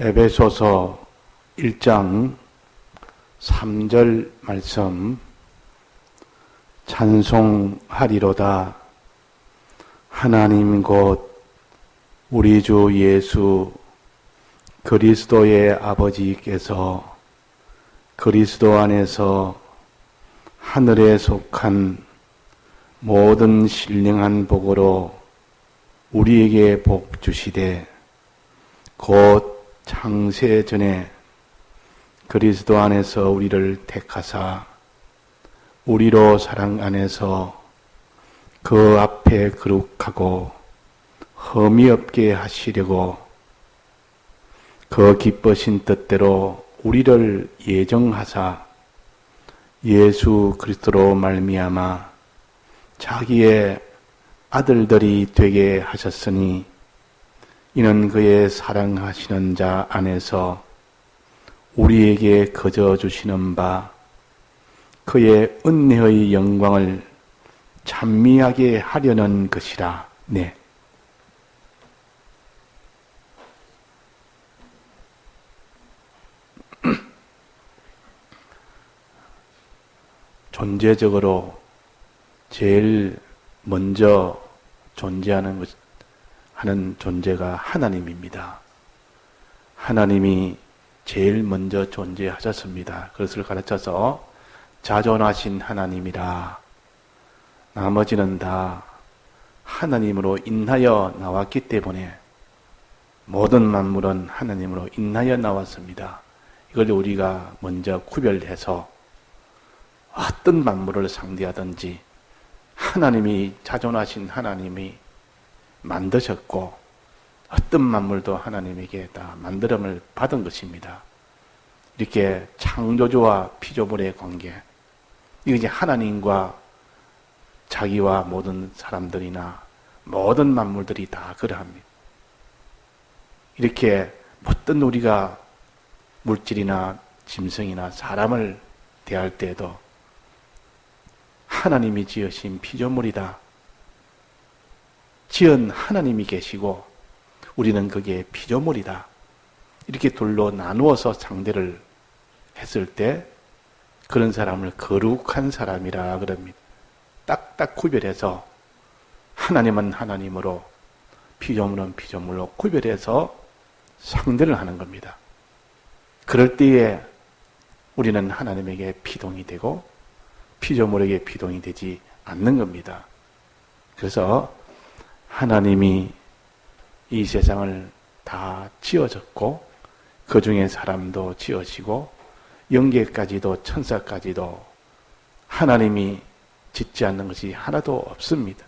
에베소서 1장 3절 말씀 찬송하리로다. 하나님 곧 우리 주 예수 그리스도의 아버지께서 그리스도 안에서 하늘에 속한 모든 신령한 복으로 우리에게 복 주시되 곧 창세 전에 그리스도 안에서 우리를 택하사 우리로 사랑 안에서 그 앞에 거룩하고 흠이 없게 하시려고 그 기쁘신 뜻대로 우리를 예정하사 예수 그리스도로 말미암아 자기의 아들들이 되게 하셨으니 이는 그의 사랑하시는 자 안에서 우리에게 거저 주시는 바 그의 은혜의 영광을 찬미하게 하려는 것이라. 네. 존재적으로 제일 먼저 존재하는 하는 존재가 하나님입니다. 하나님이 제일 먼저 존재하셨습니다. 그것을 가르쳐서 자존하신 하나님이라. 나머지는 다 하나님으로 인하여 나왔기 때문에 모든 만물은 하나님으로 인하여 나왔습니다. 이걸 우리가 먼저 구별해서 어떤 만물을 상대하든지 하나님이 자존하신 하나님이 만드셨고 어떤 만물도 하나님에게 다 만들음을 받은 것입니다. 이렇게 창조주와 피조물의 관계, 이거 이제 하나님과 자기와 모든 사람들이나 모든 만물들이 다 그러합니다. 이렇게 어떤 우리가 물질이나 짐승이나 사람을 대할 때에도 하나님이 지으신 피조물이다. 지은 하나님이 계시고 우리는 그게 피조물이다. 이렇게 둘로 나누어서 상대를 했을 때 그런 사람을 거룩한 사람이라 그럽니다. 딱딱 구별해서 하나님은 하나님으로 피조물은 피조물로 구별해서 상대를 하는 겁니다. 그럴 때에 우리는 하나님에게 피동이 되고 피조물에게 피동이 되지 않는 겁니다. 그래서 하나님이 이 세상을 다 지어졌고 그 중에 사람도 지어지고 영계까지도 천사까지도 하나님이 짓지 않는 것이 하나도 없습니다.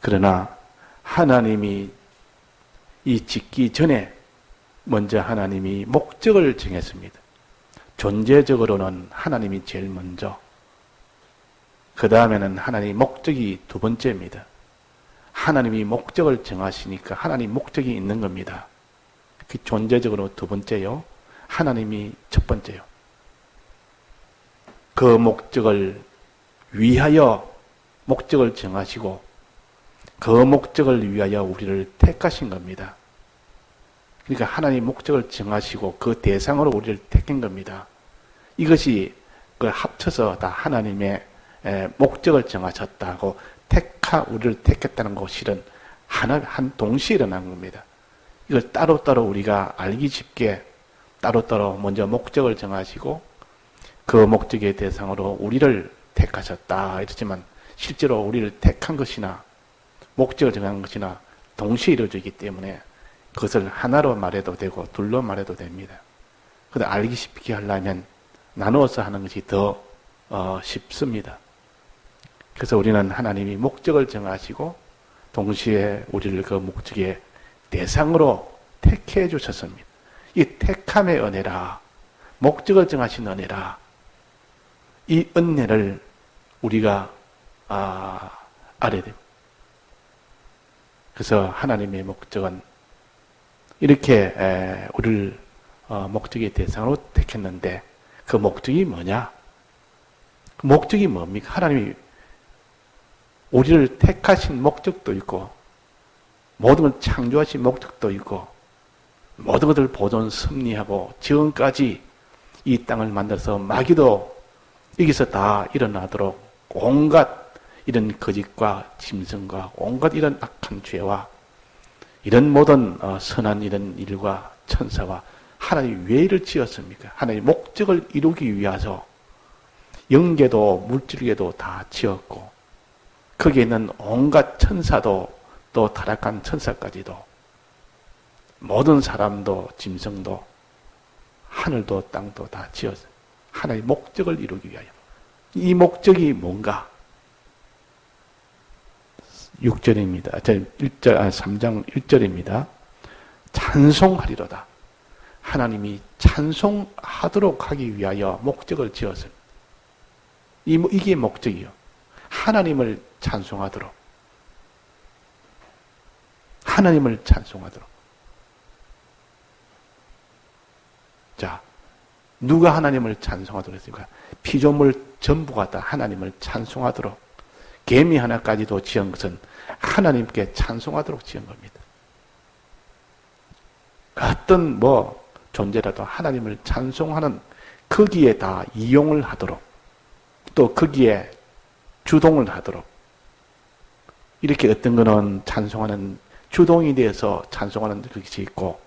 그러나 하나님이 이 짓기 전에 먼저 하나님이 목적을 정했습니다. 존재적으로는 하나님이 제일 먼저, 그 다음에는 하나님의 목적이 두 번째입니다. 하나님이 목적을 정하시니까 하나님 목적이 있는 겁니다. 그 존재적으로 두 번째요. 하나님이 첫 번째요. 그 목적을 위하여 목적을 정하시고 그 목적을 위하여 우리를 택하신 겁니다. 그러니까 하나님 목적을 정하시고 그 대상으로 우리를 택한 겁니다. 이것이 그 합쳐서 다 하나님의 목적을 정하셨다고 우리를 택했다는 것은 한 동시에 일어난 겁니다. 이걸 따로따로 우리가 알기 쉽게 따로따로 먼저 목적을 정하시고 그 목적의 대상으로 우리를 택하셨다 이렇지만 실제로 우리를 택한 것이나 목적을 정한 것이나 동시에 이루어지기 때문에 그것을 하나로 말해도 되고 둘로 말해도 됩니다. 그런데 알기 쉽게 하려면 나누어서 하는 것이 더 쉽습니다. 그래서 우리는 하나님이 목적을 정하시고 동시에 우리를 그 목적의 대상으로 택해 주셨습니다. 이 택함의 은혜라, 목적을 정하신 은혜라, 이 은혜를 우리가 알아야 됩니다. 그래서 하나님의 목적은 이렇게 우리를 목적의 대상으로 택했는데 그 목적이 뭐냐? 그 목적이 뭡니까? 하나님이 우리를 택하신 목적도 있고 모든 걸 창조하신 목적도 있고 모든 것을 보존 섭리하고 지금까지 이 땅을 만들어서 마귀도 여기서 다 일어나도록 온갖 이런 거짓과 짐승과 온갖 이런 악한 죄와 이런 모든 선한 이런 일과 천사와 하나님 왜 이를 지었습니까? 하나님 목적을 이루기 위해서 영계도 물질계도 다 지었고 거기에 있는 온갖 천사도 또 타락한 천사까지도 모든 사람도 짐승도 하늘도 땅도 다 지었어요. 하나님의 목적을 이루기 위하여. 이 목적이 뭔가? 6절입니다. 3장 1절입니다. 찬송하리로다. 하나님이 찬송하도록 하기 위하여 목적을 지었습니다. 이게 목적이요. 하나님을 찬송하도록. 하나님을 찬송하도록. 자, 누가 하나님을 찬송하도록 했습니까? 피조물 전부가 다 하나님을 찬송하도록. 개미 하나까지도 지은 것은 하나님께 찬송하도록 지은 겁니다. 어떤 존재라도 하나님을 찬송하는 거기에 다 이용을 하도록 또 거기에 주동을 하도록 이렇게 어떤 거는 찬송하는 주동이 되어서 찬송하는 것이 있고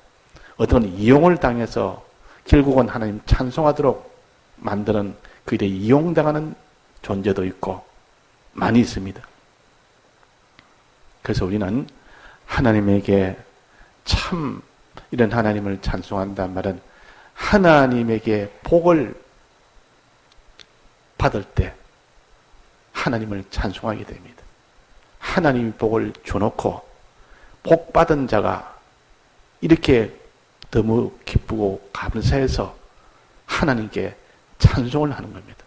어떤 건 이용을 당해서 결국은 하나님 찬송하도록 만드는 그들에 이용당하는 존재도 있고 많이 있습니다. 그래서 우리는 하나님에게 참 이런 하나님을 찬송한다는 말은 하나님에게 복을 받을 때 하나님을 찬송하게 됩니다. 하나님이 복을 줘놓고 복 받은 자가 이렇게 너무 기쁘고 감사해서 하나님께 찬송을 하는 겁니다.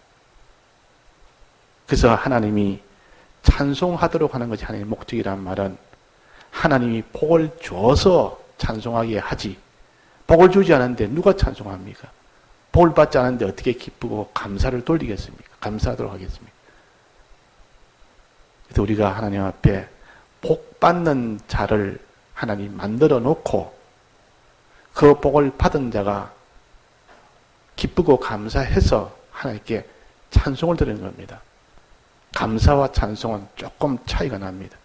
그래서 하나님이 찬송하도록 하는 것이 하나님의 목적이라는 말은 하나님이 복을 줘서 찬송하게 하지 복을 주지 않았는데 누가 찬송합니까? 복을 받지 않았는데 어떻게 기쁘고 감사를 돌리겠습니까? 감사하도록 하겠습니까? 그래서 우리가 하나님 앞에 복 받는 자를 하나님 만들어 놓고 그 복을 받은 자가 기쁘고 감사해서 하나님께 찬송을 드리는 겁니다. 감사와 찬송은 조금 차이가 납니다.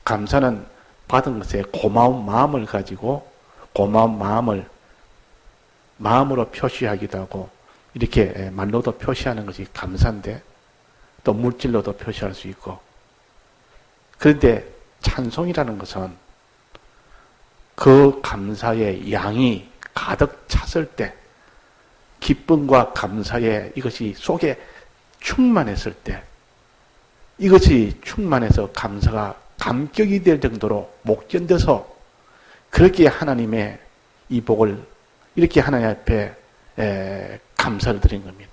감사는 받은 것에 고마운 마음을 가지고 고마운 마음으로 표시하기도 하고 이렇게 말로도 표시하는 것이 감사인데 또 물질로도 표시할 수 있고 그런데 찬송이라는 것은 그 감사의 양이 가득 찼을 때 기쁨과 감사의 이것이 속에 충만했을 때 이것이 충만해서 감사가 감격이 될 정도로 못 견뎌서 그렇게 하나님의 이 복을 이렇게 하나님 앞에 감사를 드린 겁니다.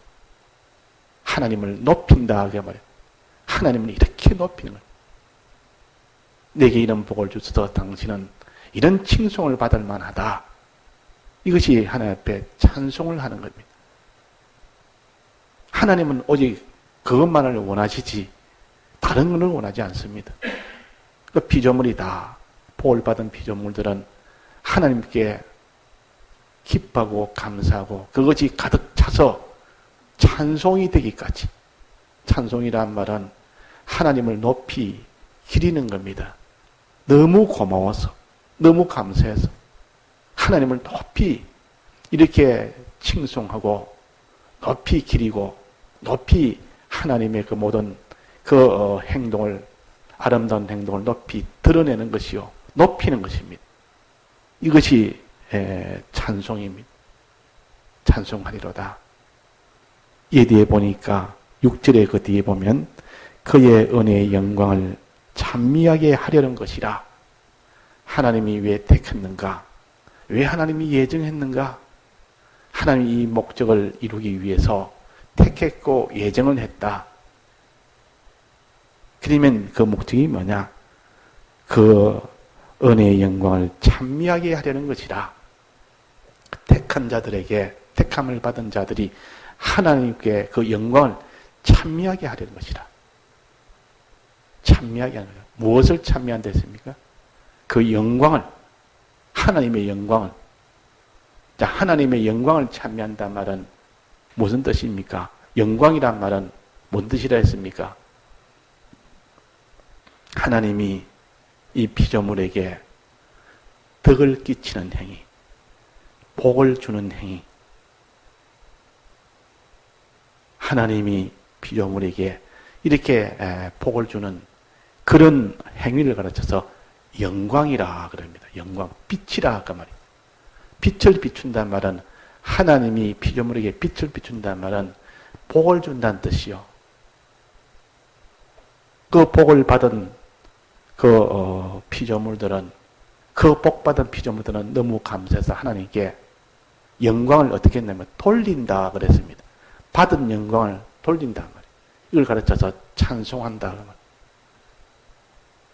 하나님을 높인다 그 말이에요. 하나님을 이렇게 높이는 거예요. 내게 이런 복을 주셔서 당신은 이런 칭송을 받을 만하다. 이것이 하나님 앞에 찬송을 하는 겁니다. 하나님은 오직 그것만을 원하시지 다른 것을 원하지 않습니다. 그 피조물이다. 복을 받은 피조물들은 하나님께 기뻐하고 감사하고 그것이 가득 차서 찬송이 되기까지 찬송이란 말은 하나님을 높이 기리는 겁니다. 너무 고마워서 너무 감사해서 하나님을 높이 이렇게 칭송하고 높이 기리고 높이 하나님의 그 모든 그 행동을 아름다운 행동을 높이 드러내는 것이요 높이는 것입니다. 이것이 찬송입니다. 찬송하리로다. 이 뒤에 보니까 6절의 그 뒤에 보면 그의 은혜의 영광을 찬미하게 하려는 것이라. 하나님이 왜 택했는가? 왜 하나님이 예정했는가? 하나님이 이 목적을 이루기 위해서 택했고 예정을 했다. 그러면 그 목적이 뭐냐? 그 은혜의 영광을 찬미하게 하려는 것이라. 택한 자들에게 택함을 받은 자들이 하나님께 그 영광을 찬미하게 하려는 것이라. 찬미하게 하는 거예요. 무엇을 찬미한다 했습니까? 그 영광을 하나님의 영광을 자, 하나님의 영광을 찬미한다는 말은 무슨 뜻입니까? 영광이란 말은 뭔 뜻이라 했습니까? 하나님이 이 피조물에게 덕을 끼치는 행위, 복을 주는 행위, 하나님이 피조물에게 이렇게 복을 주는 그런 행위를 가르쳐서 영광이라 그럽니다. 영광, 빛이라 그 말이에요. 빛을 비춘다는 말은 하나님이 피조물에게 빛을 비춘다는 말은 복을 준다는 뜻이요. 그 복을 받은 그 피조물들은 그 복받은 피조물들은 너무 감사해서 하나님께 영광을 어떻게 했냐면 돌린다 그랬습니다. 받은 영광을 돌린다 말이에요. 이걸 가르쳐서 찬송한다 그 말이에요.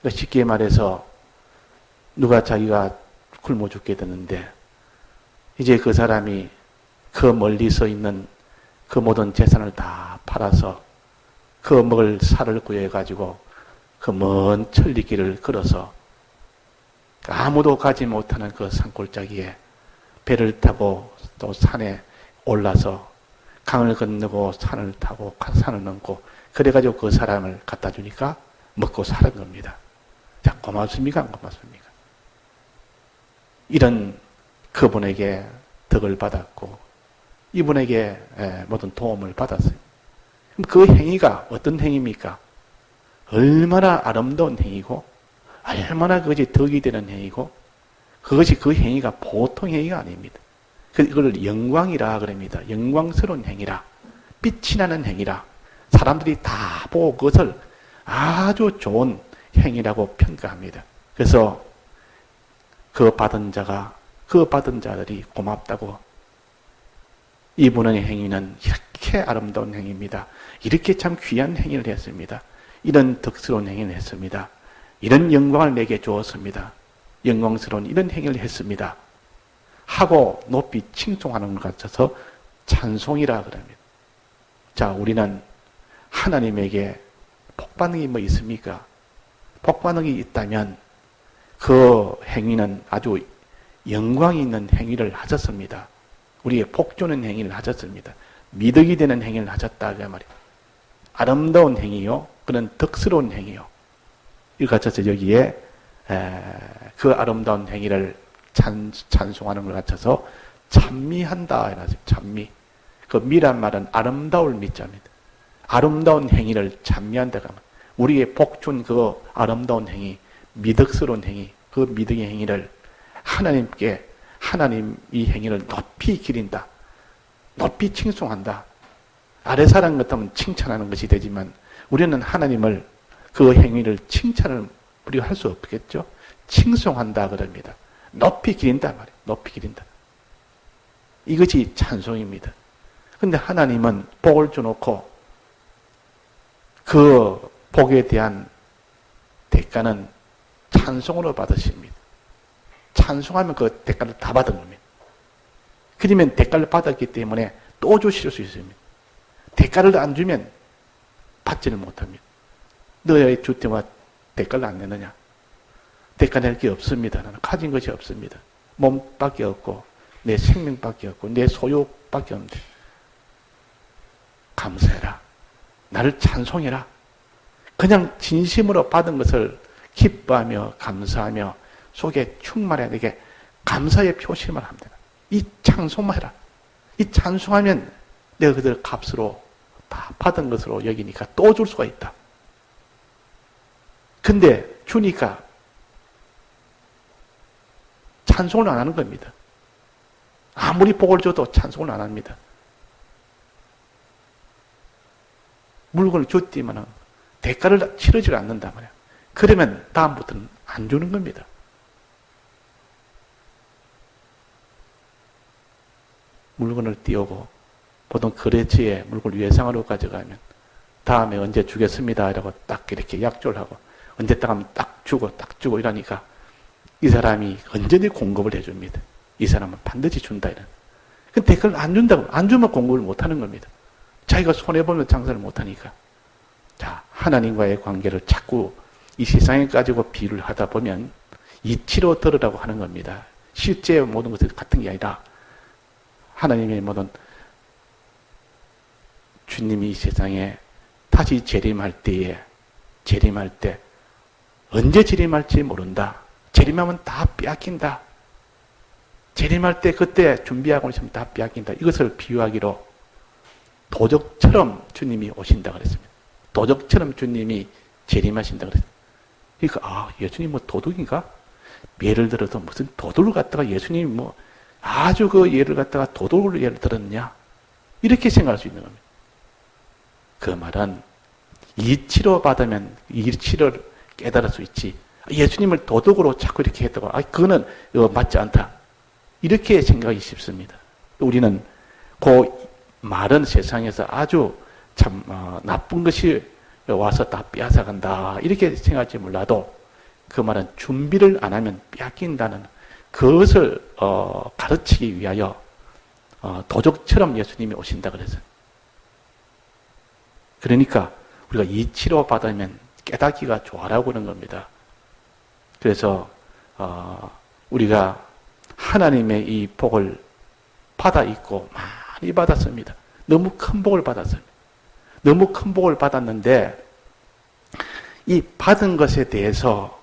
그러니까 쉽게 말해서 누가 자기가 굶어 죽게 되는데 이제 그 사람이 그 멀리서 있는 그 모든 재산을 다 팔아서 그 먹을 살을 구해가지고 그 먼 천리길을 걸어서 아무도 가지 못하는 그 산골짜기에 배를 타고 또 산에 올라서 강을 건너고 산을 타고 산을 넘고 그래가지고 그 사람을 갖다 주니까 먹고 사는 겁니다. 자, 고맙습니까? 안 고맙습니까? 이런 그분에게 덕을 받았고 이분에게 모든 도움을 받았어요. 그럼 그 행위가 어떤 행위입니까? 얼마나 아름다운 행위고 얼마나 그것이 덕이 되는 행위고 그것이 그 행위가 보통 행위가 아닙니다. 그걸 영광이라 그럽니다. 영광스러운 행위라. 빛이 나는 행위라. 사람들이 다 보고 그것을 아주 좋은 행위라고 평가합니다. 그래서 그 받은 자가 그 받은 자들이 고맙다고 이분의 행위는 이렇게 아름다운 행위입니다. 이렇게 참 귀한 행위를 했습니다. 이런 덕스러운 행위를 했습니다. 이런 영광을 내게 주었습니다. 영광스러운 이런 행위를 했습니다. 하고 높이 칭송하는 것 같아서 찬송이라 그럽니다. 자, 우리는 하나님에게 복받는 게 뭐 있습니까? 복받는 게 있다면 그 행위는 아주 영광이 있는 행위를 하셨습니다. 우리의 복 주는 행위를 하셨습니다. 미덕이 되는 행위를 하셨다 그 말이에요. 아름다운 행위요. 그런 덕스러운 행위요. 이걸 갖춰서 여기에 그 아름다운 행위를 찬송하는 걸 갖춰서 찬미한다 해놨어요. 찬미. 그 미란 말은 아름다울 미자입니다. 아름다운 행위를 찬미한다가 우리의 복 준 그 아름다운 행위, 미덕스러운 행위, 그 미덕의 행위를 하나님께 하나님 이 행위를 높이 기린다. 높이 칭송한다. 아래 사람 같으면 칭찬하는 것이 되지만 우리는 하나님을 그 행위를 칭찬을 우리가 할 수 없겠죠. 칭송한다 그럽니다. 높이 기린다 말이에요. 높이 기린다. 이것이 찬송입니다. 근데 하나님은 복을 줘놓고 그 복에 대한 대가는 찬송으로 받으십니다. 찬송하면 그 대가를 다 받은 겁니다. 그러면 대가를 받았기 때문에 또 주실 수 있습니다. 대가를 안 주면 받지를 못합니다. 너의 줄 때마다 대가를 안 내느냐? 대가 낼 게 없습니다. 나는 가진 것이 없습니다. 몸밖에 없고 내 생명밖에 없고 내 소유밖에 없는데 감사해라. 나를 찬송해라. 그냥 진심으로 받은 것을 기뻐하며 감사하며 속에 충만해야 되게 감사의 표시만 하면 되나. 이 찬송만 해라. 이 찬송하면 내가 그들 값으로 다 받은 것으로 여기니까 또 줄 수가 있다. 근데 주니까 찬송을 안 하는 겁니다. 아무리 복을 줘도 찬송을 안 합니다. 물건을 줬지만 대가를 치르지 않는단 말이야. 그러면 다음부터는 안 주는 겁니다. 물건을 띄우고 보통 거래처에 물건을 외상으로 가져가면 다음에 언제 주겠습니다 이라고 딱 이렇게 약조를 하고 언제 딱 하면 딱 주고 이러니까 이 사람이 언제든지 공급을 해줍니다. 이 사람은 반드시 준다 이런. 근데 대가를 안 준다고 안 주면 공급을 못 하는 겁니다. 자기가 손해보면 장사를 못하니까. 자, 하나님과의 관계를 자꾸 이 세상에 가지고 비유를 하다 보면 이치로 들으라고 하는 겁니다. 실제 모든 것이 같은 게 아니라 하나님의 모든 주님이 이 세상에 다시 재림할 때 언제 재림할지 모른다. 재림하면 다 빼앗긴다. 재림할 때 그때 준비하고 있으면 다 빼앗긴다. 이것을 비유하기로 도적처럼 주님이 오신다 그랬습니다. 도적처럼 주님이 재림하신다 그랬습니다. 그러니까 예수님 뭐 도둑인가? 예를 들어서 무슨 도둑을 갖다가 예수님이 뭐 아주 그 예를 갖다가 도둑을 예를 들었냐? 이렇게 생각할 수 있는 겁니다. 그 말은 이치로 받으면 이치를 깨달을 수 있지. 예수님을 도둑으로 자꾸 이렇게 했다고 그거는 맞지 않다. 이렇게 생각이 쉽습니다. 우리는 그 말은 세상에서 아주 참 나쁜 것이 와서 다 빼앗아간다. 이렇게 생각할지 몰라도 그 말은 준비를 안 하면 빼앗긴다는 그것을 가르치기 위하여 도적처럼 예수님이 오신다 그랬어요. 그러니까 우리가 이치로 받으면 깨닫기가 좋아라고 그런 겁니다. 그래서 우리가 하나님의 이 복을 받아 있고 많이 받았습니다. 너무 큰 복을 받았습니다. 너무 큰 복을 받았는데 이 받은 것에 대해서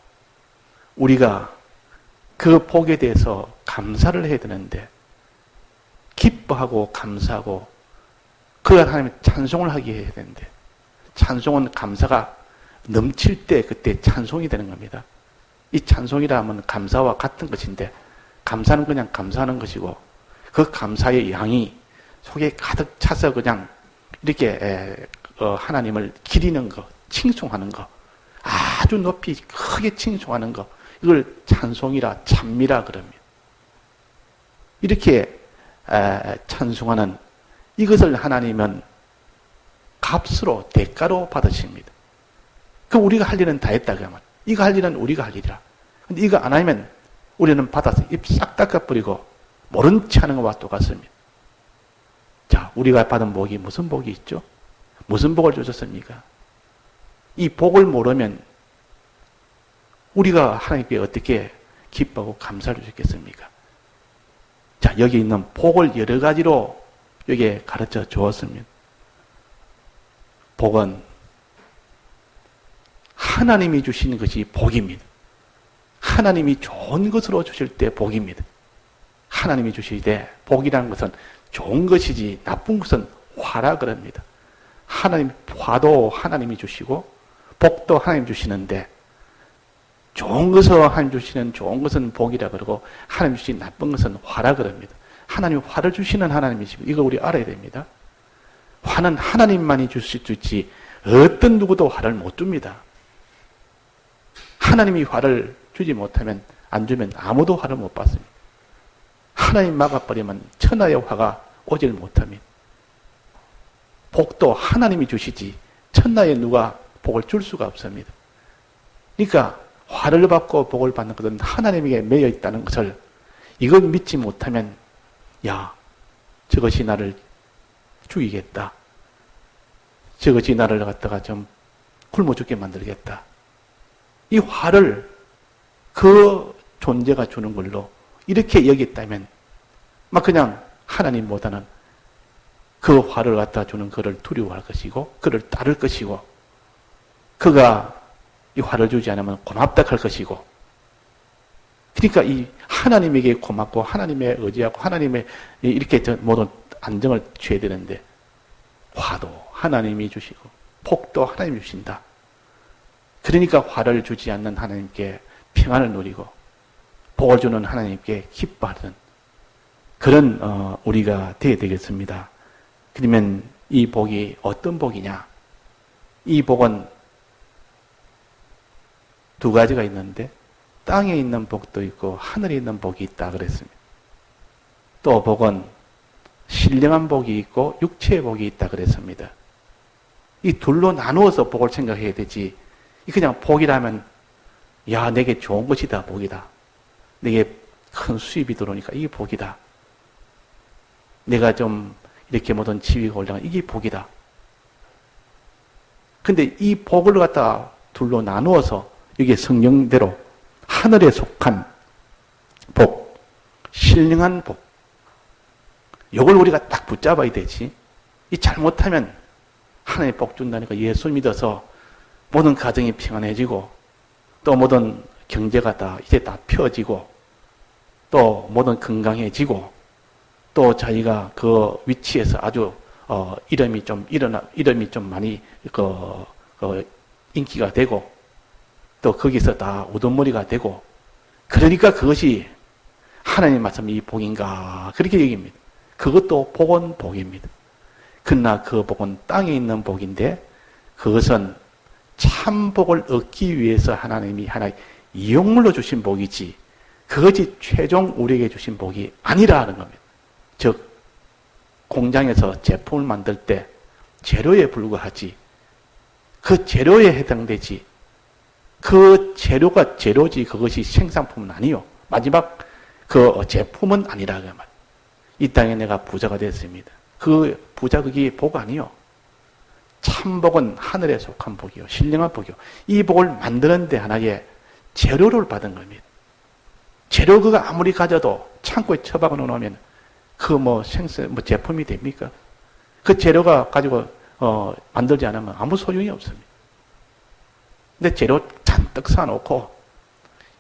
우리가 그 복에 대해서 감사를 해야 되는데 기뻐하고 감사하고 그 하나님의 찬송을 하게 해야 되는데 찬송은 감사가 넘칠 때 그때 찬송이 되는 겁니다. 이 찬송이라 하면 감사와 같은 것인데 감사는 그냥 감사하는 것이고 그 감사의 양이 속에 가득 차서 그냥 이렇게 하나님을 기리는 거, 칭송하는 거, 아주 높이 크게 칭송하는 거, 이걸 찬송이라 찬미라 그럽니다. 이렇게 찬송하는 이것을 하나님은 값으로 대가로 받으십니다. 그 우리가 할 일은 다 했다 그러면 이거 할 일은 우리가 할 일이라. 근데 이거 안 하면 우리는 받아서 입 싹 닦아버리고 모른 체 하는 것과 똑같습니다. 자, 우리가 받은 복이 무슨 복이 있죠? 무슨 복을 주셨습니까? 이 복을 모르면 우리가 하나님께 어떻게 기뻐하고 감사를 주겠습니까? 자, 여기 있는 복을 여러 가지로 여기에 가르쳐 주었습니다. 복은 하나님이 주시는 것이 복입니다. 하나님이 좋은 것으로 주실 때 복입니다. 하나님이 주실 때 복이라는 것은 좋은 것이지 나쁜 것은 화라 그럽니다. 하나님 화도 하나님이 주시고 복도 하나님 주시는데 좋은 것을 하나님 주시는 좋은 것은 복이라 그러고 하나님 주신 나쁜 것은 화라 그럽니다. 하나님 화를 주시는 하나님이십니다. 이거 우리 알아야 됩니다. 화는 하나님만이 줄 수 있지 어떤 누구도 화를 못 줍니다. 하나님이 화를 주지 못하면 안 주면 아무도 화를 못 받습니다. 하나님 막아버리면 천하의 화가 오질 못합니다. 복도 하나님이 주시지 천하에 누가 복을 줄 수가 없습니다. 그러니까 화를 받고 복을 받는 것은 하나님에게 매여 있다는 것을 이걸 믿지 못하면 야, 저것이 나를 죽이겠다. 저것이 나를 갖다가 좀 굶어 죽게 만들겠다. 이 화를 그 존재가 주는 걸로 이렇게 여겼다면 막 그냥 하나님보다는 그 화를 갖다 주는 그를 두려워할 것이고 그를 따를 것이고 그가 이 화를 주지 않으면 고맙다 할 것이고 그러니까 이 하나님에게 고맙고 하나님의 의지하고 하나님의 이렇게 모든 안정을 취해야 되는데 화도 하나님이 주시고 복도 하나님이 주신다. 그러니까 화를 주지 않는 하나님께 평안을 누리고 복을 주는 하나님께 기뻐하는 그런 우리가 되어야 되겠습니다. 그러면 이 복이 어떤 복이냐? 이 복은 두 가지가 있는데 땅에 있는 복도 있고 하늘에 있는 복이 있다 그랬습니다. 또 복은 신령한 복이 있고 육체의 복이 있다 그랬습니다. 이 둘로 나누어서 복을 생각해야 되지 그냥 복이라면 야 내게 좋은 것이다 복이다. 내게 큰 수입이 들어오니까 이게 복이다. 내가 좀 이렇게 모든 지위가 올라가 이게 복이다. 근데 이 복을 갖다 둘로 나누어서 이게 성경대로 하늘에 속한 복, 신령한 복, 이걸 우리가 딱 붙잡아야 되지. 이 잘못하면 하나님 복 준다니까 예수 믿어서 모든 가정이 평안해지고 또 모든 경제가 이제 다 펴지고 또 모든 건강해지고 또 자기가 그 위치에서 아주 이름이 좀 많이 인기가 되고 또 거기서 다 우두머리가 되고 그러니까 그것이 하나님 말씀 이 복인가 그렇게 얘기합니다. 그것도 복은 복입니다. 그러나 그 복은 땅에 있는 복인데 그것은 참 복을 얻기 위해서 하나님이 하나의 이용물로 주신 복이지 그것이 최종 우리에게 주신 복이 아니라는 겁니다. 즉 공장에서 제품을 만들 때 재료에 불과하지 그 재료에 해당되지 그 재료가 재료지 그것이 생산품은 아니요. 마지막 그 제품은 아니라 그 말. 이 땅에 내가 부자가 됐습니다. 그 부자 그게 복 아니요. 참 복은 하늘에 속한 복이요. 신령한 복이요. 이 복을 만드는데 하나의 재료를 받은 겁니다. 재료 그거 아무리 가져도 창고에 처박아 놓으면 그 제품이 됩니까? 그 재료가 가지고 만들지 않으면 아무 소용이 없습니다. 근데 재료 잔뜩 사놓고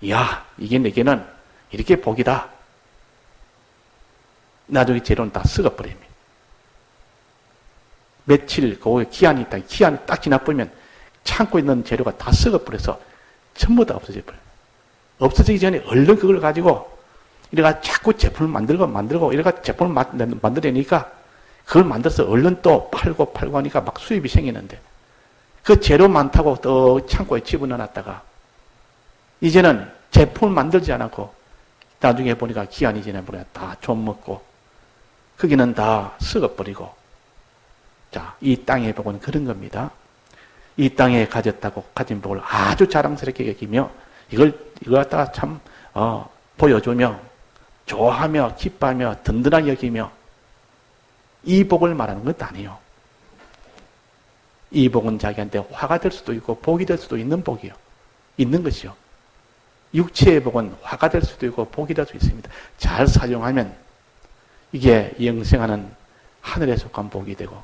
이야 이게 내게는 이렇게 복이다. 나중에 재료는 다 썩어버립니다. 며칠 그 기한이 있다. 기한이 딱 지나버리면 창고에 있는 재료가 다 썩어버려서 전부 다 없어져 버려요. 없어지기 전에 얼른 그걸 가지고 이래가 자꾸 제품을 만들고 이래가 제품을 만들려니까 그걸 만들어서 얼른 또 팔고 하니까 막 수입이 생기는데 그 재료 많다고 또 창고에 집어넣어놨다가 이제는 제품을 만들지 않고 나중에 보니까 기한이 지나버리면 다 좀 먹고 거기는 다 썩어버리고 자, 이 땅의 복은 그런 겁니다. 이 땅에 가진 복을 아주 자랑스럽게 여기며 이걸 갖다가 참 보여주며 좋아하며 기뻐하며 든든하게 여기며 이 복을 말하는 것 아니에요. 이 복은 자기한테 화가 될 수도 있고 복이 될 수도 있는 복이요. 있는 것이요. 육체의 복은 화가 될 수도 있고 복이 될 수 있습니다. 잘 사용하면 이게 영생하는 하늘에 속한 복이 되고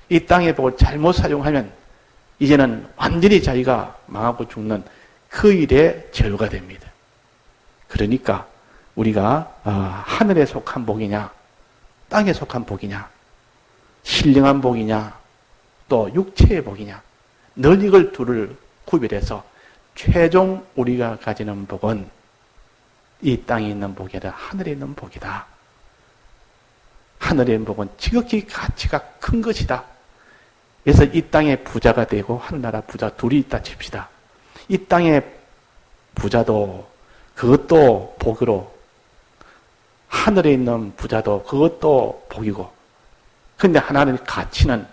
이 땅의 복을 잘못 사용하면 이제는 완전히 자기가 망하고 죽는 그 일의 재료가 됩니다. 그러니까 우리가 하늘에 속한 복이냐 땅에 속한 복이냐 신령한 복이냐 또 육체의 복이냐 늘 이걸 둘을 구별해서 최종 우리가 가지는 복은 이 땅에 있는 복이 아니라 하늘에 있는 복이다. 하늘에 있는 복은 지극히 가치가 큰 것이다. 그래서 이 땅에 부자가 되고 하늘나라 부자 둘이 있다 칩시다. 이 땅의 부자도 그것도 복으로 하늘에 있는 부자도 그것도 복이고 근데 하나는 가치는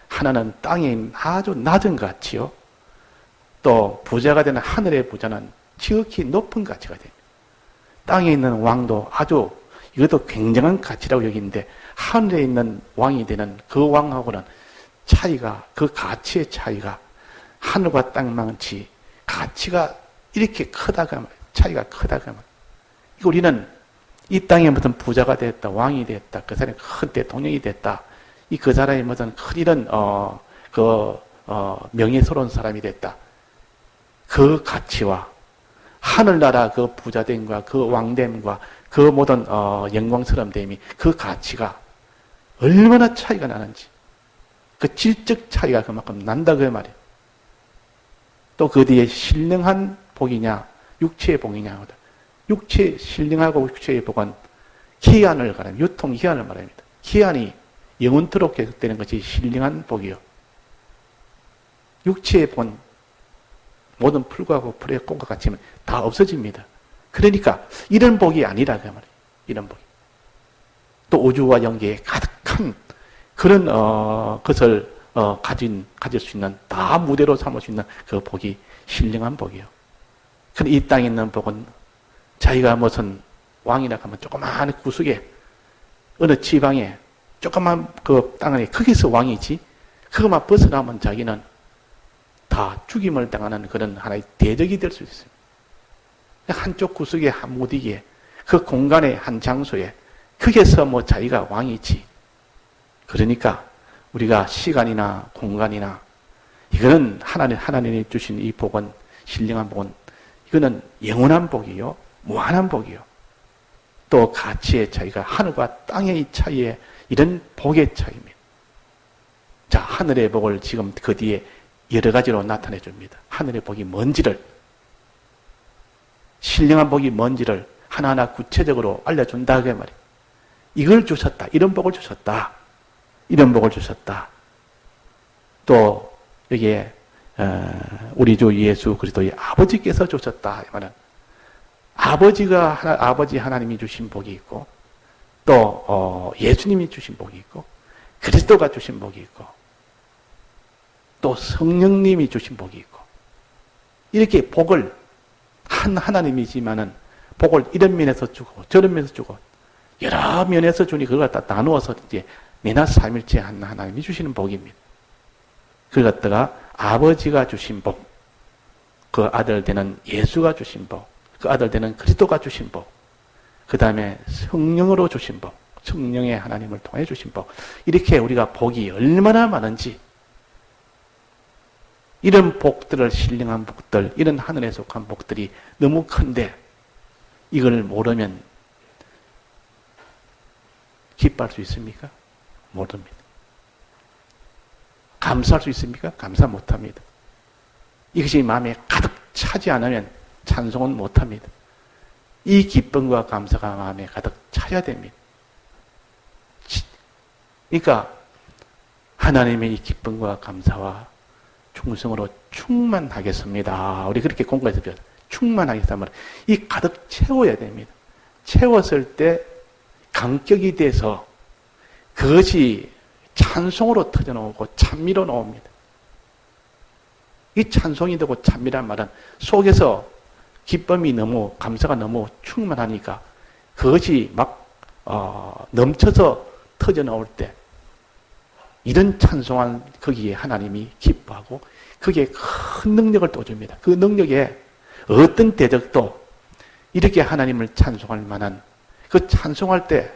하나는 땅에 있는 아주 낮은 가치요. 또 부자가 되는 하늘의 부자는 지극히 높은 가치가 됩니다. 땅에 있는 왕도 아주 이것도 굉장한 가치라고 여기는데 하늘에 있는 왕이 되는 그 왕하고는 차이가 그 가치의 차이가 하늘과 땅만치 가치가 이렇게 크다가 차이가 크다가 우리는 이 땅에 무슨 부자가 됐다 왕이 됐다 그 사람이 큰 대통령이 됐다 이 그 사람이 무슨 큰 이런 명예스러운 사람이 됐다 그 가치와 하늘나라 그 부자됨과 그 왕됨과 그 모든 영광스러움됨이 그 가치가 얼마나 차이가 나는지 그 질적 차이가 그만큼 난다 그 말이에요. 또 그 뒤에 신령한 복이냐 육체의 복이냐 신령하고 육체의 복은 기한을 말합니다. 유통기한을 말합니다. 기한이 영원토록 계속되는 것이 신령한 복이요. 육체의 복은 모든 풀과 풀의 꽃과 같이 다 없어집니다. 그러니까 이런 복이 아니라 그 말이에요. 이런 복이. 또 우주와 영계에 가득한 그런 것을 가질 수 있는 다 무대로 삼을 수 있는 그 복이 신령한 복이요. 근데 이 땅에 있는 복은 자기가 무슨 왕이라 하면 조그마한 구석에 어느 지방에 조그만 그 땅에 거기서 왕이지 그것만 벗어나면 자기는 다 죽임을 당하는 그런 하나의 대적이 될 수 있습니다. 한쪽 구석에 한 무디기에 그 공간의 한 장소에 거기에서 뭐 자기가 왕이지. 그러니까 우리가 시간이나 공간이나 이거는 하나님이 주신 이 복은, 신령한 복은 이거는 영원한 복이요, 무한한 복이요. 또 가치의 차이가 하늘과 땅의 차이에 이런 복의 차이입니다. 자, 하늘의 복을 지금 그 뒤에 여러 가지로 나타내 줍니다. 하늘의 복이 뭔지를, 신령한 복이 뭔지를 하나하나 구체적으로 알려준다 그 말이에요. 이걸 주셨다. 이런 복을 주셨다. 이런 복을 주셨다. 또 여기에 우리 주 예수 그리스도의 아버지께서 주셨다. 이 말은 아버지 하나님이 주신 복이 있고, 또 예수님이 주신 복이 있고, 그리스도가 주신 복이 있고, 또 성령님이 주신 복이 있고, 이렇게 복을 하나님이지만은 복을 이런 면에서 주고 저런 면에서 주고 여러 면에서 주니 그걸 갖다 나누어서 이제 내나 삼일째 하나님이 주시는 복입니다. 그걸 갖다가 아버지가 주신 복, 그 아들 되는 예수가 주신 복, 그 아들 되는 그리스도가 주신 복, 그 다음에 성령으로 주신 복, 성령의 하나님을 통해 주신 복, 이렇게 우리가 복이 얼마나 많은지, 이런 복들을, 신령한 복들, 이런 하늘에 속한 복들이 너무 큰데 이걸 모르면 기뻐할 수 있습니까? 모릅니다. 감사할 수 있습니까? 감사 못합니다. 이것이 마음에 가득 차지 않으면 찬송은 못합니다. 이 기쁨과 감사가 마음에 가득 차야 됩니다. 그러니까 하나님의 이 기쁨과 감사와 충성으로 충만하겠습니다. 우리 그렇게 공부해서 배웠어요. 충만하겠습니다. 이 가득 채워야 됩니다. 채웠을 때 감격이 돼서 그것이 찬송으로 터져나오고 찬미로 나옵니다. 이 찬송이 되고 찬미란 말은 속에서 기쁨이 너무, 감사가 너무 충만하니까 그것이 막 넘쳐서 터져나올 때 이런 찬송한 거기에 하나님이 기뻐하고 거기에 큰 능력을 또 줍니다. 그 능력에 어떤 대적도 이렇게 하나님을 찬송할 만한, 그 찬송할 때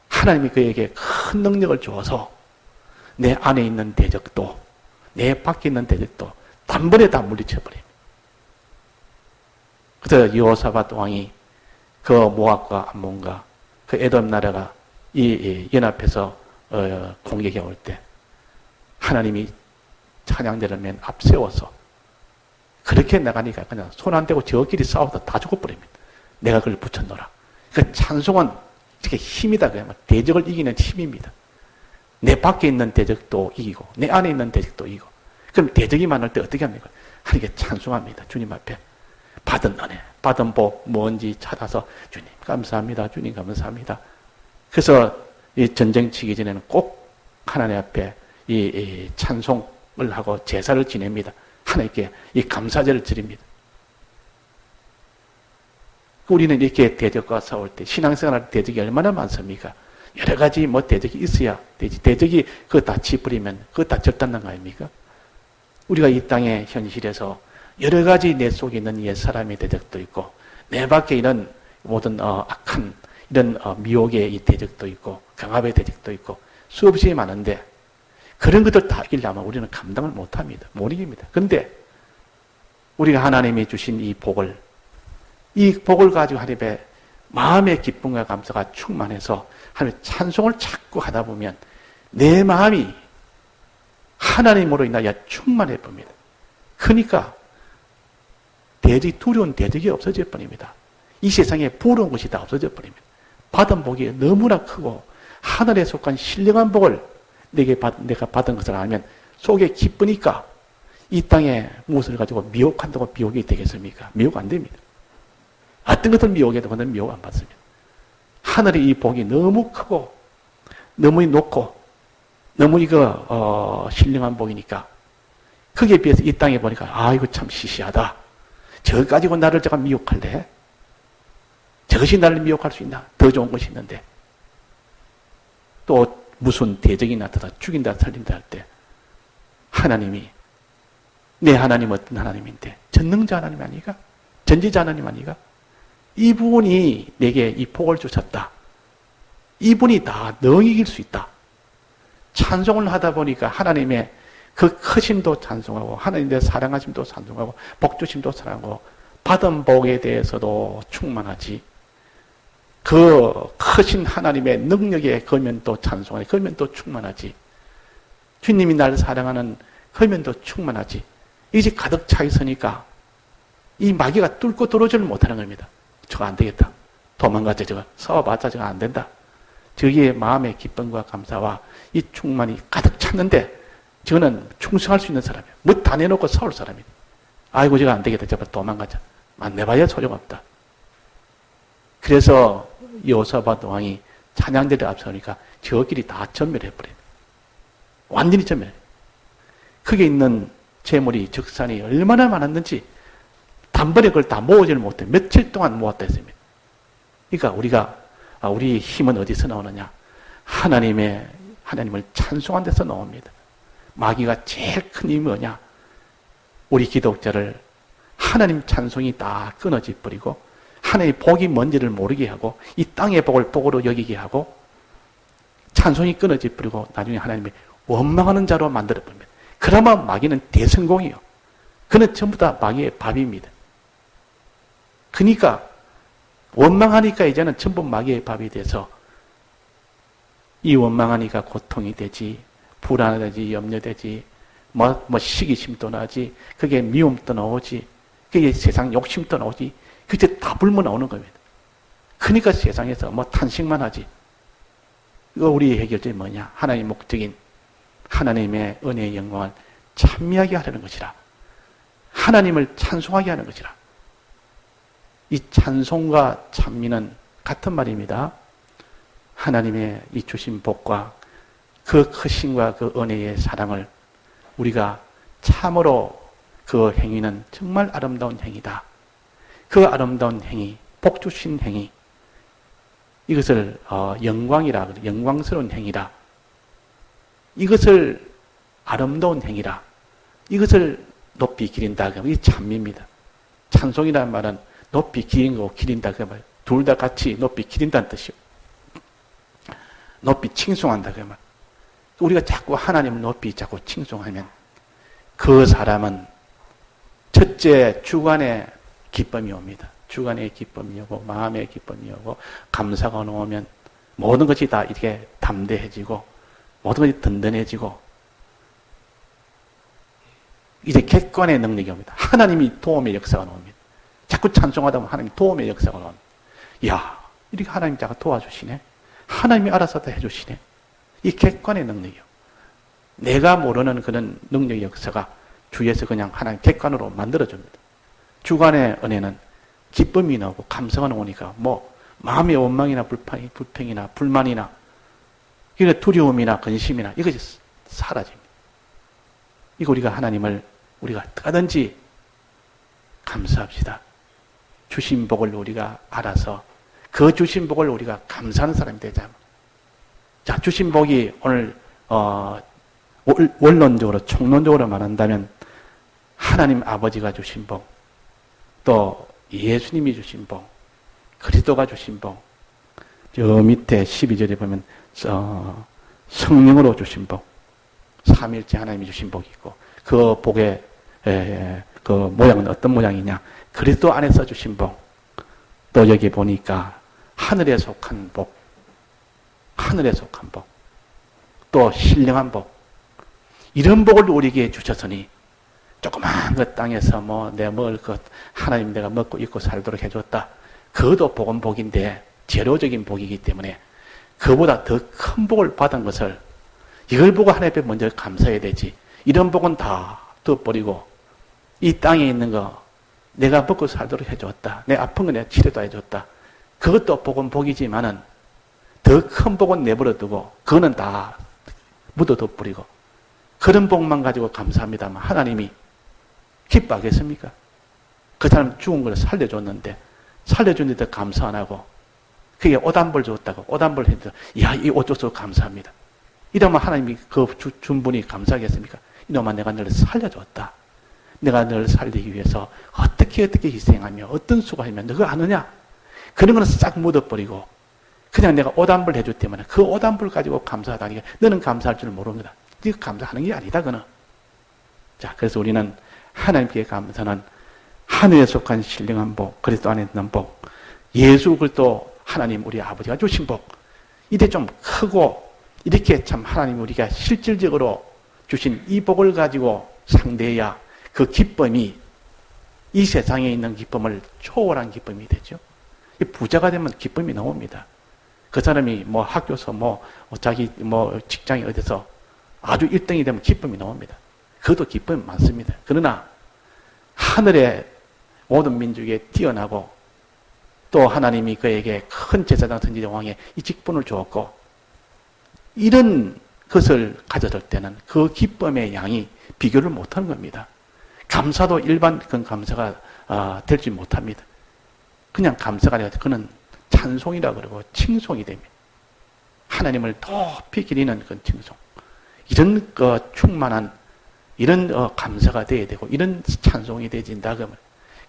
하나님이 그에게 큰 능력을 주어서 내 안에 있는 대적도, 내 밖에 있는 대적도 단번에 다 물리쳐버립니다. 그래서 여호사밧 왕이 그 모압과 암몬과 그 에돔 나라가 이 연합해서 공격해 올 때 하나님이 찬양대를 맨 앞세워서 그렇게 나가니까 그냥 손 안 대고 저끼리 싸워서 다 죽어버립니다. 내가 그걸 붙였노라. 그 찬송은 이렇게 힘이다. 그야말로 대적을 이기는 힘입니다. 내 밖에 있는 대적도 이기고 내 안에 있는 대적도 이기고. 그럼 대적이 많을 때 어떻게 합니까? 하나님께 찬송합니다. 주님 앞에 받은 은혜, 받은 복 뭔지 찾아서 주님 감사합니다. 주님 감사합니다. 그래서 이 전쟁 치기 전에는 꼭 하나님 앞에 이 찬송을 하고 제사를 지냅니다. 하나님께 이 감사제를 드립니다. 우리는 이렇게 대적과 싸울 때 신앙생활할 때 대적이 얼마나 많습니까? 여러 가지 뭐 대적이 있어야 되지. 대적이 그거 다 치부리면 그거 다 절단난 거 아닙니까? 우리가 이 땅의 현실에서 여러 가지 내 속에 있는 옛사람의 대적도 있고 내 밖에 이런 모든 악한 이런 미혹의 이 대적도 있고 강압의 대적도 있고 수없이 많은데 그런 것들 다 이기려면 우리는 감당을 못합니다. 못 이깁니다. 그런데 우리가 하나님이 주신 이 복을 가지고 하나님의 마음의 기쁨과 감사가 충만해서 하나님의 찬송을 자꾸 하다 보면 내 마음이 하나님으로 인하여 충만해 봅니다. 그러니까 두려운 대적이 없어져 버립니다. 이 세상에 부러운 것이 다 없어져 버립니다. 받은 복이 너무나 크고 하늘에 속한 신령한 복을 내가 받은 것을 알면 속에 기쁘니까 이 땅에 무엇을 가지고 미혹한다고 미혹이 되겠습니까? 미혹 안 됩니다. 어떤 것을 미혹해도 그는 미혹 안 받습니다. 하늘의 이 복이 너무 크고 너무 높고 너무 신령한 복이니까 거기에 비해서 이 땅에 보니까 이거 참 시시하다. 저거 가지고 나를 제가 미혹할래? 저것이 나를 미혹할 수 있나? 더 좋은 것이 있는데 또 무슨 대적이 나타나 죽인다 살린다 할 때 하나님이 내 하나님 어떤 하나님인데 전능자 하나님 아니가? 전지자 하나님 아니가? 이 부분이 내게 이 복을 주셨다. 이분이 다 능이길 수 있다. 찬송을 하다 보니까 하나님의 그 크심도 찬송하고 하나님의 사랑하심도 찬송하고 복주심도 사랑하고 받은 복에 대해서도 충만하지. 그 크신 하나님의 능력에 걸면 또 찬송하지. 걸면 또 충만하지. 주님이 나를 사랑하는 걸면 또 충만하지. 이제 가득 차 있으니까 이 마귀가 뚫고 들어오지를 못하는 겁니다. 저거 안 되겠다. 도망가자. 저거 싸워봤자 저거 안 된다. 저기의 마음의 기쁨과 감사와 이 충만이 가득 찼는데 저거는 충성할 수 있는 사람이야. 뭐 다 내놓고 싸울 사람이야. 아이고 저거 안 되겠다. 저거 도망가자. 내봐야 소용없다. 그래서 여호사밧 왕이 찬양대를 앞서니까 저 길이 다 전멸해버려요. 완전히 전멸해. 거기에 있는 재물이 적산이 얼마나 많았는지 단번에 그걸 다 모으지를 못해. 며칠 동안 모았다 했습니다. 그러니까 우리 힘은 어디서 나오느냐? 하나님을 찬송한 데서 나옵니다. 마귀가 제일 큰 힘이 뭐냐? 우리 기독자를 하나님 찬송이 다 끊어져 버리고 하나님의 복이 뭔지를 모르게 하고 이 땅의 복을 복으로 여기게 하고 찬송이 끊어져 버리고 나중에 하나님의 원망하는 자로 만들어 버립니다. 그러면 마귀는 대성공이요. 그는 전부 다 마귀의 밥입니다. 그러니까 원망하니까 이제는 전부 마귀의 밥이 돼서 이 원망하니까 고통이 되지, 불안하지, 염려되지, 뭐 시기심도 나지, 그게 미움도 나오지, 그게 세상 욕심도 나오지, 그게 다 불면 나오는 겁니다. 그러니까 세상에서 뭐 탄식만 하지. 이거 우리의 해결점이 뭐냐? 하나님의 목적인 하나님의 은혜의 영광을 찬미하게 하려는 것이라. 하나님을 찬송하게 하는 것이라. 이 찬송과 찬미는 같은 말입니다. 하나님의 이 주신 복과 그 크심과 그 은혜의 사랑을 우리가 참으로 그 행위는 정말 아름다운 행위다. 그 아름다운 행위, 복 주신 행위, 이것을 영광이라, 영광스러운 행위라. 이것을 아름다운 행위라. 이것을 높이 기린다. 이게 찬미입니다. 찬송이라는 말은 높이 기린 거고 기린다. 그 말. 둘 다 같이 높이 기린다는 뜻이요. 높이 칭송한다. 그 말. 우리가 자꾸 하나님을 높이 자꾸 칭송하면 그 사람은 첫째 주관의 기쁨이 옵니다. 주관의 기쁨이 오고 마음의 기쁨이 오고 감사가 오면 모든 것이 다 이렇게 담대해지고 모든 것이 든든해지고 이제 객관의 능력이 옵니다. 하나님이 도움의 역사가 나옵니다. 자꾸 찬송하다 보면 하나님 도움의 역사가 나옵니다. 이야, 이렇게 하나님 자가 도와주시네. 하나님이 알아서 다 해주시네. 이 객관의 능력이요. 내가 모르는 그런 능력의 역사가 주위에서 그냥 하나님 객관으로 만들어줍니다. 주관의 은혜는 기쁨이 나오고 감사가 나오니까 뭐 마음의 원망이나 불평이나 불만이나 이런 두려움이나 근심이나 이것이 사라집니다. 이거 우리가 하나님을 우리가 어떠든지 감사합시다. 주신 복을 우리가 알아서 그 주신 복을 우리가 감사하는 사람이 되자. 자, 주신 복이 오늘 원론적으로 총론적으로 말한다면 하나님 아버지가 주신 복, 또 예수님이 주신 복, 그리스도가 주신 복, 저 밑에 12절에 보면 성령으로 주신 복, 삼일째 하나님이 주신 복이 있고 그 복의 그 모양은 어떤 모양이냐? 그리스도 안에서 주신 복. 또 여기 보니까 하늘에 속한 복, 하늘에 속한 복, 또 신령한 복. 이런 복을 우리에게 주셨으니 조그마한 그 땅에서 뭐 내 먹을 것 하나님 내가 먹고 입고 살도록 해줬다. 그것도 복은 복인데 제로적인 복이기 때문에 그보다 더 큰 복을 받은 것을 이걸 보고 하나님 앞에 먼저 감사해야 되지. 이런 복은 다 둬버리고 이 땅에 있는 거 내가 먹고 살도록 해줬다. 내 아픈 거 내가 치료도 해줬다. 그것도 복은 복이지만은 더 큰 복은 내버려두고 그거는 다 묻어둬버리고 그런 복만 가지고 감사합니다만 하나님이 기뻐하겠습니까? 그 사람 죽은 걸 살려줬는데 살려줬는데 감사 안 하고 그게 옷 한 벌 줬다고 옷 한 벌 했는데 야, 이 옷 줘서 감사합니다. 이러면 하나님이 그 준 분이 감사하겠습니까? 이놈아 내가 너를 살려줬다. 내가 너를 살리기 위해서 어떻게 희생하며 어떤 수고하며 너가 아느냐? 그런 거는 싹 묻어버리고 그냥 내가 오단불 해줄 때만 그 오단불 가지고 감사하다니까 너는 감사할 줄 모릅니다. 네가 감사하는 게 아니다 그는. 자, 그래서 우리는 하나님께 감사는 하늘에 속한 신령한 복, 그리스도 안에 있는 복, 예수 그리스도 하나님 우리 아버지가 주신 복, 이게 좀 크고 이렇게 참 하나님 우리가 실질적으로 주신 이 복을 가지고 상대해야 그 기쁨이 이 세상에 있는 기쁨을 초월한 기쁨이 되죠. 부자가 되면 기쁨이 나옵니다. 그 사람이 뭐 학교에서 자기 직장이 어디서 아주 1등이 되면 기쁨이 나옵니다. 그것도 기쁨이 많습니다. 그러나 하늘의 모든 민족에 뛰어나고 또 하나님이 그에게 큰 제사장 선지자 왕의 이 직분을 주었고 이런 것을 가졌을 때는 그 기쁨의 양이 비교를 못하는 겁니다. 감사도 일반 그런 감사가 되지 못합니다. 그냥 감사가 아니라 그는 찬송이라 그러고 칭송이 됩니다. 하나님을 높이 기리는 그런 칭송. 이런 충만한 이런 감사가 되어야 되고 이런 찬송이 되어진다 그러면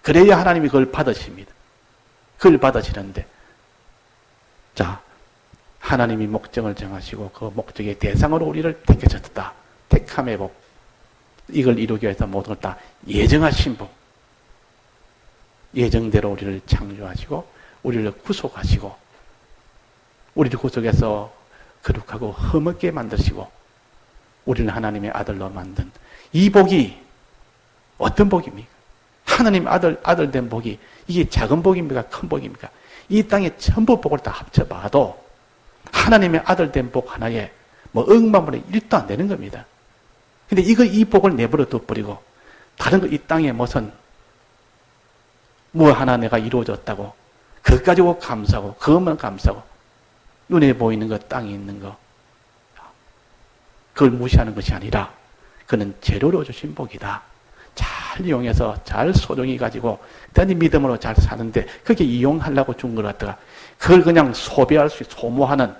그래야 하나님이 그걸 받으십니다. 그걸 받으시는데 자 하나님이 목적을 정하시고 그 목적의 대상으로 우리를 택하셨다. 택함의 복. 이걸 이루기 위해서 모든 걸 다 예정하신 복. 예정대로 우리를 창조하시고 우리를 구속하시고 우리를 구속해서 거룩하고 흠없게 만드시고 우리는 하나님의 아들로 만든 이 복이 어떤 복입니까? 하나님 아들 된 복이 이게 작은 복입니까? 큰 복입니까? 이 땅의 전부 복을 다 합쳐봐도 하나님의 아들 된 복 하나에 억만분의 1도 안 되는 겁니다. 근데 이 복을 내버려 둬버리고 다른 거 이 땅에 무슨 하나 내가 이루어졌다고 그것 가지고 감사하고 그것만 감사하고 눈에 보이는 것 땅에 있는 거 그걸 무시하는 것이 아니라 그는 재료로 주신 복이다. 잘 이용해서 잘 소중히 가지고 내 믿음으로 잘 사는데 그게 이용하려고 준 걸 갖다가 그걸 그냥 소비할 수 소모하는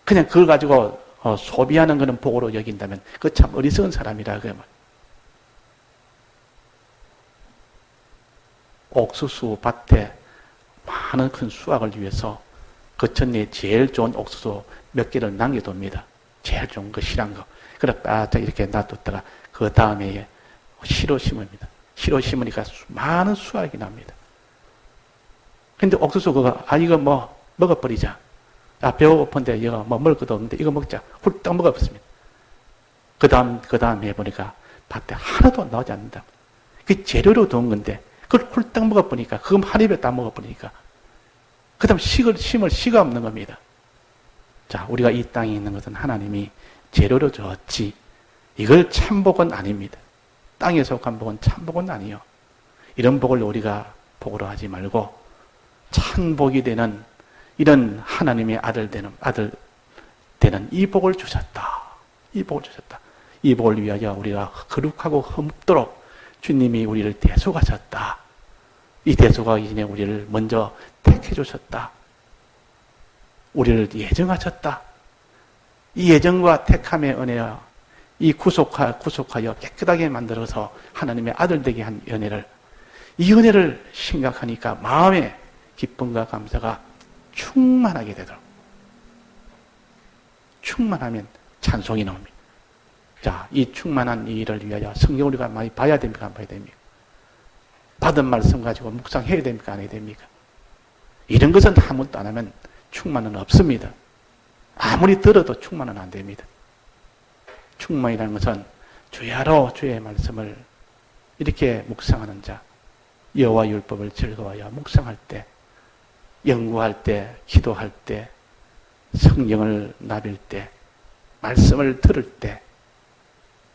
그냥 그걸 가지고 소비하는 그런 복으로 여긴다면 그 참 어리석은 사람이라 그러면 옥수수 밭에 많은 큰 수확을 위해서 그 전에 제일 좋은 옥수수 몇 개를 남겨둡니다. 제일 좋은 거 실한 거. 그래 바짝 이렇게 놔뒀다가 그 다음에 시로 심습니다. 시로 심으니까 많은 수확이 납니다. 근데 옥수수 이거 먹어버리자. 배고픈데 이거 먹을 것도 없는데 이거 먹자. 훌떡 먹어버렸습니다. 그 다음 해보니까 밭에 하나도 나오지 않는다. 그게 재료로 둔 건데 그걸 훌떡 먹어보니까 그거 한 입에 다 먹어보니까 그 다음 심을 씨가 없는 겁니다. 자, 우리가 이 땅에 있는 것은 하나님이 재료로 줬지 이걸 참복은 아닙니다. 땅에 속한 복은 참복은 아니요. 이런 복을 우리가 복으로 하지 말고 참복이 되는 이런 하나님의 아들 되는 이 복을 주셨다. 이 복을 주셨다. 이 복을 위하여 우리가 거룩하고 흠없도록 주님이 우리를 대속하셨다. 이 대속하기 전에 우리를 먼저 택해 주셨다. 우리를 예정하셨다. 이 예정과 택함의 은혜와 이 구속하여 깨끗하게 만들어서 하나님의 아들 되게 한 이 은혜를 생각하니까 마음의 기쁨과 감사가 충만하게 되도록. 충만하면 찬송이 나옵니다. 자, 이 충만한 이 일을 위하여 성경 우리가 많이 봐야 됩니까? 안 봐야 됩니까? 받은 말씀 가지고 묵상해야 됩니까? 안 해야 됩니까? 이런 것은 아무것도 안 하면 충만은 없습니다. 아무리 들어도 충만은 안 됩니다. 충만이라는 것은 주야로 주의 말씀을 이렇게 묵상하는 자, 여호와 율법을 즐거워하여 묵상할 때, 연구할 때, 기도할 때, 성경을 나빌 때, 말씀을 들을 때,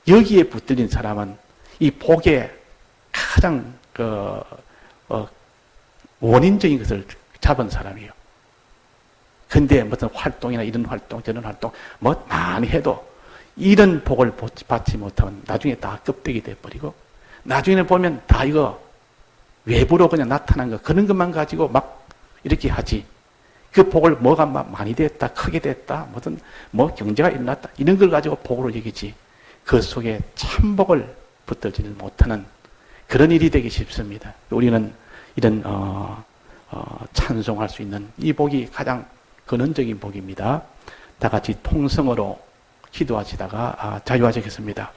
여기에 붙들린 사람은 이 복의 가장 원인적인 것을 잡은 사람이에요. 근데 무슨 활동이나 이런 활동, 저런 활동, 많이 해도 이런 복을 받지 못하면 나중에 다 껍데기 돼버리고, 나중에 보면 다 이거 외부로 그냥 나타난 거, 그런 것만 가지고 막 이렇게 하지. 그 복을 뭐가 많이 됐다, 크게 됐다, 경제가 일어났다, 이런 걸 가지고 복으로 여기지. 그 속에 참복을 붙들지 못하는 그런 일이 되기 쉽습니다. 우리는 이런, 찬송할 수 있는 이 복이 가장 근원적인 복입니다. 다 같이 통성으로 기도하시다가 자유하시겠습니다.